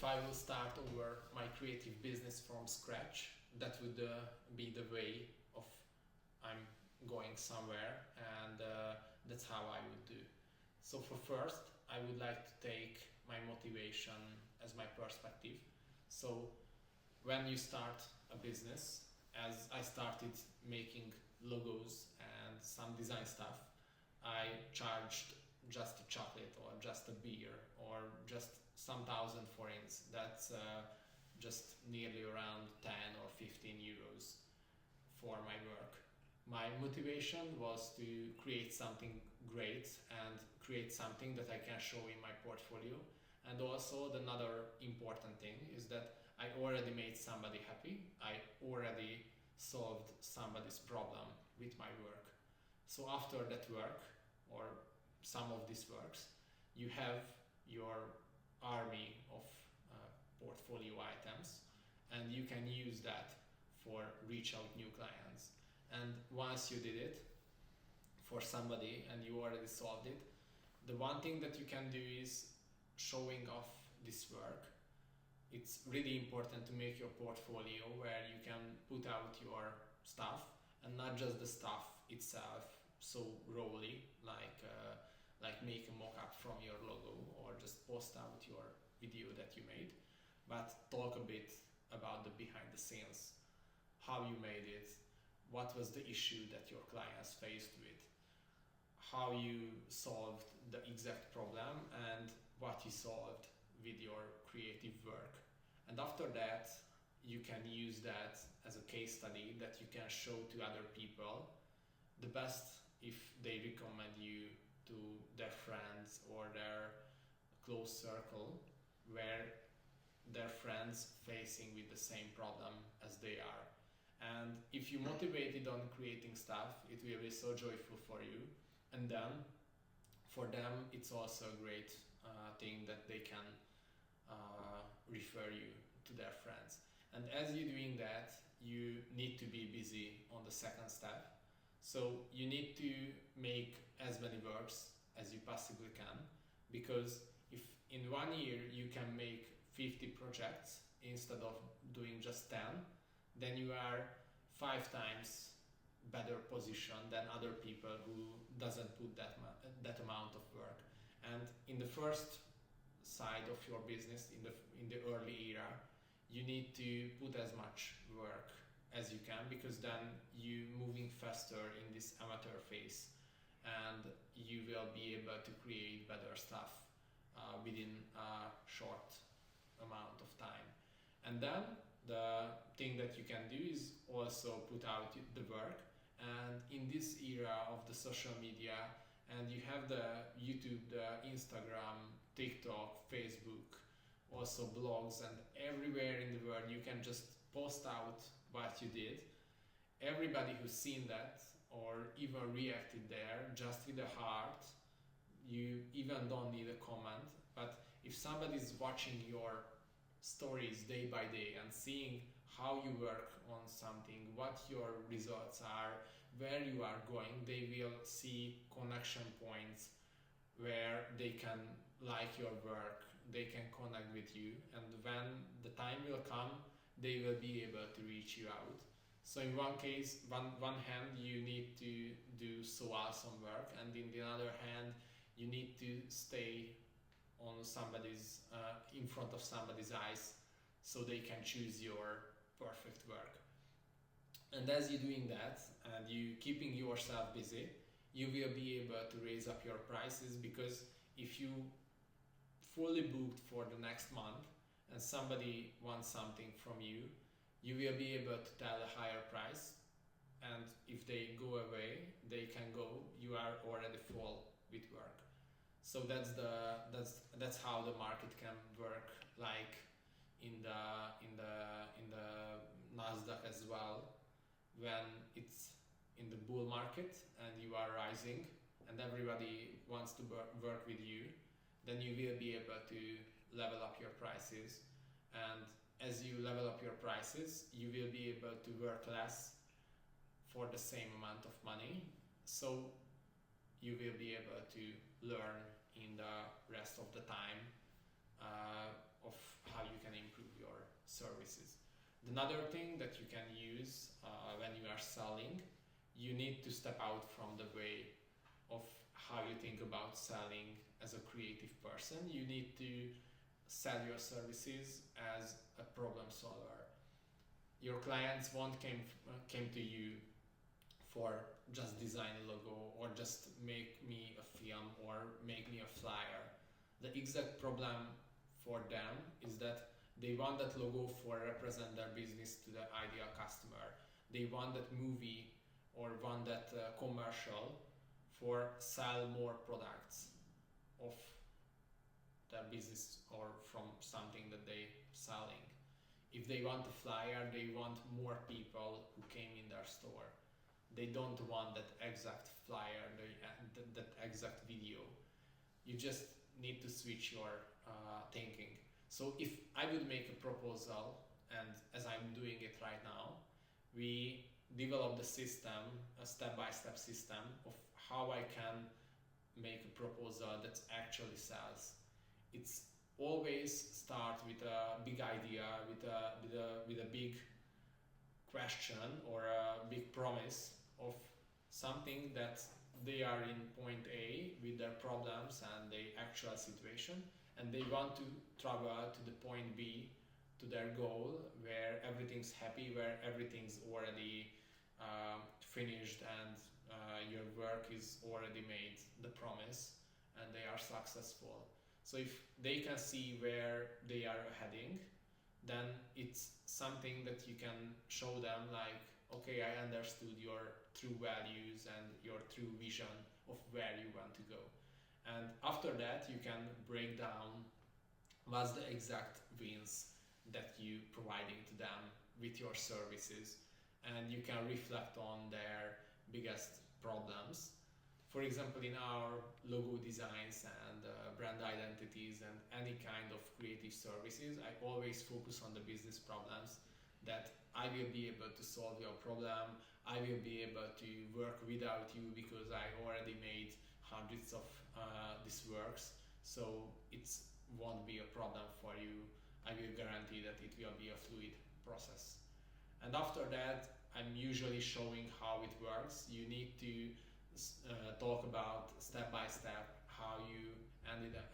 if I will start over my creative business from scratch, that would be the way of I'm going somewhere, and that's how I would do. So for first, I would like to take my motivation as my perspective. So when you start a business, as I started making logos and some design stuff, I charged just a chocolate or just a beer or just some thousand forints. That's just nearly around 10 or 15 euros for my work. My motivation was to create something great and create something that I can show in my portfolio. And also, another important thing is that I already made somebody happy. I already solved somebody's problem with my work. So after that work, or some of these works, you have your army of portfolio items, and you can use that for reach out new clients. And once you did it for somebody and you already solved it, the one thing that you can do is showing off this work. It's really important to make your portfolio where you can put out your stuff and not just the stuff itself so rawly, like make a mock-up from your logo or just post out your video that you made, but talk a bit about the behind the scenes, how you made it, what was the issue that your clients faced with, how you solved the exact problem, and what you solved with your creative work. And after that, you can use that as a case study that you can show to other people. The best if they recommend you to their friends or their close circle where their friends facing with the same problem as they are. And if you motivated on creating stuff, it will be so joyful for you. And then for them, it's also a great thing that they can refer you to their friends. And as you're doing that, you need to be busy on the second step. So you need to make as many works as you possibly can, because if in 1 year you can make 50 projects instead of doing just 10, then you are 5 times better positioned than other people who doesn't put that amount of work. And in the first side of your business, in the early era, you need to put as much work as you can, because then you moving faster in this amateur phase and you will be able to create better stuff within a short amount of time. And then the thing that you can do is also put out the work. And in this era of the social media, and you have the YouTube, the Instagram, TikTok, Facebook, also blogs, and everywhere in the world you can just post out what you did. Everybody who's seen that or even reacted there just with a heart, you even don't need a comment. But if somebody's watching your stories day by day and seeing how you work on something, what your results are, where you are going, they will see connection points where they can like your work, they can connect with you, and when the time will come, they will be able to reach you out. So in one case, one hand, you need to do so awesome work, and in the other hand, you need to stay on somebody's in front of somebody's eyes so they can choose your perfect work. And as you're doing that and you keeping yourself busy, you will be able to raise up your prices, because if you fully booked for the next month and somebody wants something from you, you will be able to tell a higher price, and if they go away, they can go, you are already full with work. So that's how the market can work, like in the Nasdaq as well. When it's in the bull market and you are rising and everybody wants to work with you, then you will be able to level up your prices. And as you level up your prices, you will be able to work less for the same amount of money. So you will be able to learn in the rest of the time of how you services. Another thing that you can use when you are selling, you need to step out from the way of how you think about selling as a creative person. You need to sell your services as a problem solver. Your clients won't came to you for just design a logo or just make me a film or make me a flyer. The exact problem for them is that they want that logo for represent their business to the ideal customer. They want that movie or want that commercial for sell more products of their business or from something that they selling. If they want a flyer, they want more people who came in their store. They don't want that exact flyer, that exact video. You just need to switch your thinking. So if I would make a proposal, and as I'm doing it right now, we develop the system, a step-by-step system of how I can make a proposal that actually sells. It's always start with a big idea, with a big question or a big promise of something that they are in point A with their problems and the actual situation, and they want to travel to the point B, to their goal, where everything's happy, where everything's already finished, and your work is already made, the promise, and they are successful. So if they can see where they are heading, then it's something that you can show them, like, okay, I understood your true values and your true vision of where you want to go. And after that, you can break down what's the exact wins that you providing to them with your services, and you can reflect on their biggest problems. For example, in our logo designs and brand identities and any kind of creative services, I always focus on the business problems, that I will be able to solve your problem, I will be able to work without you because I already made hundreds of these works, so it won't be a problem for you. I will guarantee that it will be a fluid process. And after that, I'm usually showing how it works. You need to talk about step by step how you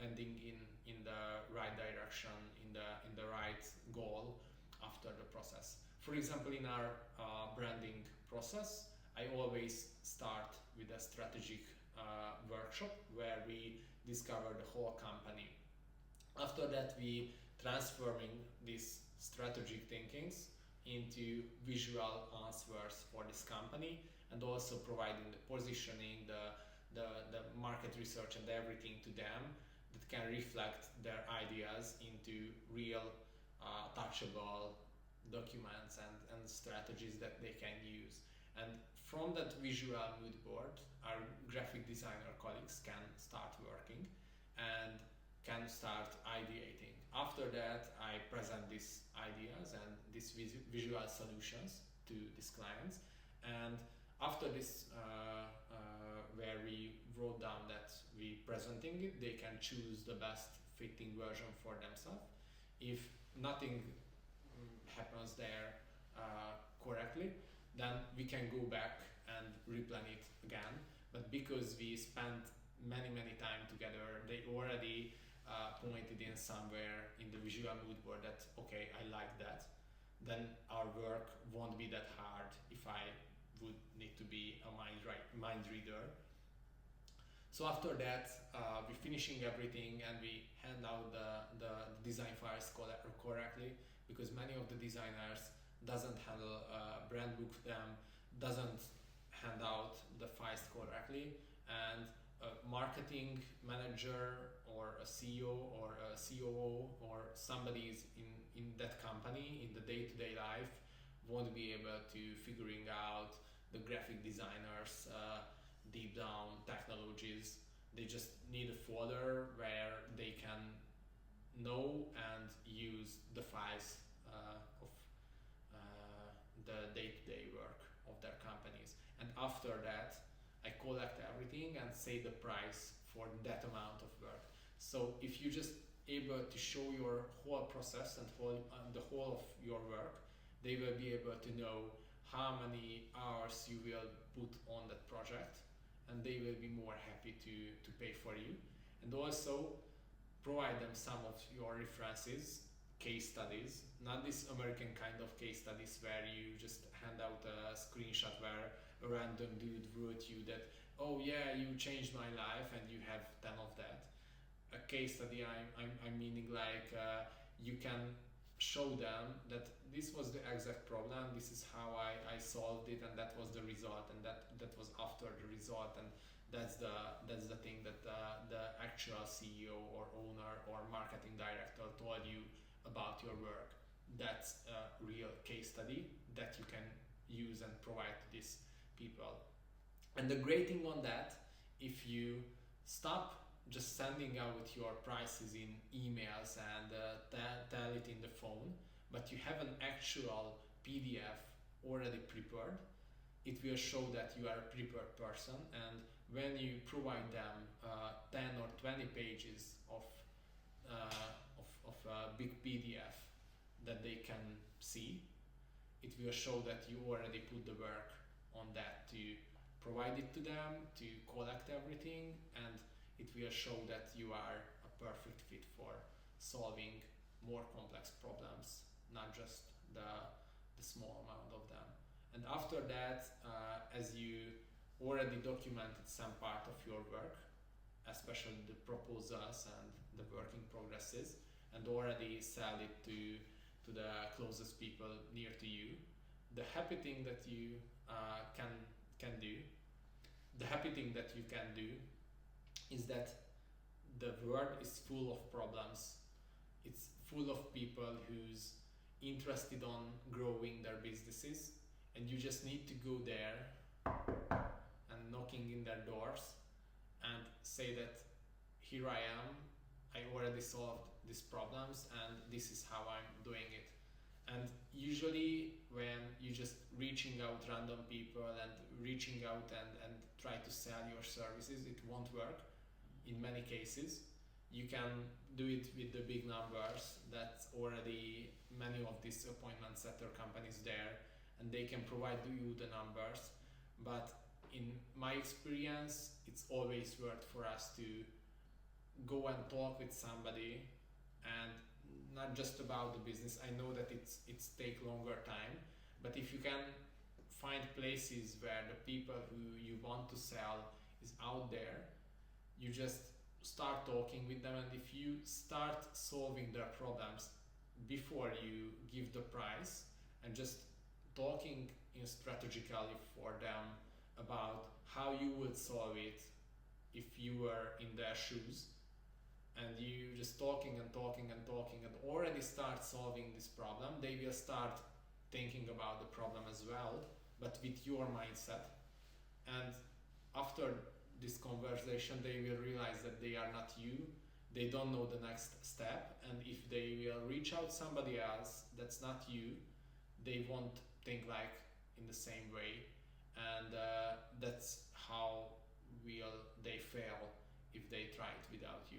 ending in the right direction, in the right goal after the process. For example, in our branding process, I always start with a strategic workshop where we discover the whole company. After that, we transforming these strategic thinkings into visual answers for this company, and also providing the positioning, the market research and everything to them that can reflect their ideas into real touchable documents and strategies that they can use. And from that visual mood board, our graphic designer colleagues can start working and can start ideating. After that, I present these ideas and these visual solutions to these clients. And after this, where we wrote down that we presenting it, they can choose the best fitting version for themselves. If nothing happens there correctly, then we can go back and replan it again. But because we spent many time together, they already pointed in somewhere in the visual mood board that, okay, I like that, then our work won't be that hard if I would need to be a mind reader. So after that, we're finishing everything and we hand out the design files correctly, because many of the designers doesn't handle brand book them, doesn't hand out the files correctly, and a marketing manager or a CEO or a COO or somebody is in that company in the day-to-day life won't be able to figuring out the graphic designers deep down technologies. They just need a folder where they can know and use the files of the day-to-day work of their companies. And after that, I collect everything and say the price for that amount of work. So if you just able to show your whole process and the whole of your work. They will be able to know how many hours you will put on that project, and they will be more happy to pay for you. And also provide them some of your references, case studies, not this American kind of case studies where you just hand out a screenshot where a random dude wrote you that, oh yeah, you changed my life and you have 10 of that. A case study, I'm meaning like you can show them that this was the exact problem, this is how I solved it, and that was the result, and that was after the result, and that's the thing that the actual CEO or owner or marketing director told you about your work. That's a real case study that you can use and provide to these people. And the great thing on that, if you stop just sending out your prices in emails and tell it in the phone, but you have an actual PDF already prepared, it will show that you are a prepared person. And when you provide them 10 or 20 pages of a big PDF that they can see, it will show that you already put the work on that to provide it to them, to collect everything, and it will show that you are a perfect fit for solving more complex problems, not just the small amount of them. And after that, as you already documented some part of your work, especially the proposals and the work in progresses, and already sell it to the closest people near to you, the happy thing that you can do, is that the world is full of problems. It's full of people who's interested on growing their businesses, and you just need to go there and knocking in their doors and say that here I am, I already solved these problems and this is how I'm doing it. And usually when you just reaching out random people and reaching out and try to sell your services, it won't work in many cases. You can do it with the big numbers. That's already many of these appointment setter companies there, and they can provide you the numbers. But in my experience, it's always worth for us to go and talk with somebody, and not just about the business. I know that it's take longer time, but if you can find places where the people who you want to sell is out there, you just start talking with them, and if you start solving their problems before you give the price, and just talking in strategically for them about how you would solve it if you were in their shoes, and you just talking and already start solving this problem, they will start thinking about the problem as well, but with your mindset. And after this conversation, they will realize that they are not you, they don't know the next step, and if they will reach out somebody else that's not you, they won't think like in the same way, and that's how will they fail if they try it without you.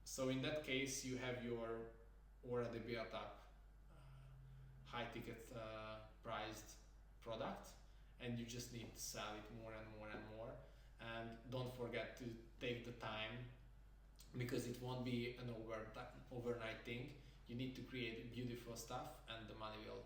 So in that case, you have your already built up high ticket priced product, and you just need to sell it more and more and more. And don't forget to take the time, because it won't be an overnight thing. You need to create beautiful stuff, and the money will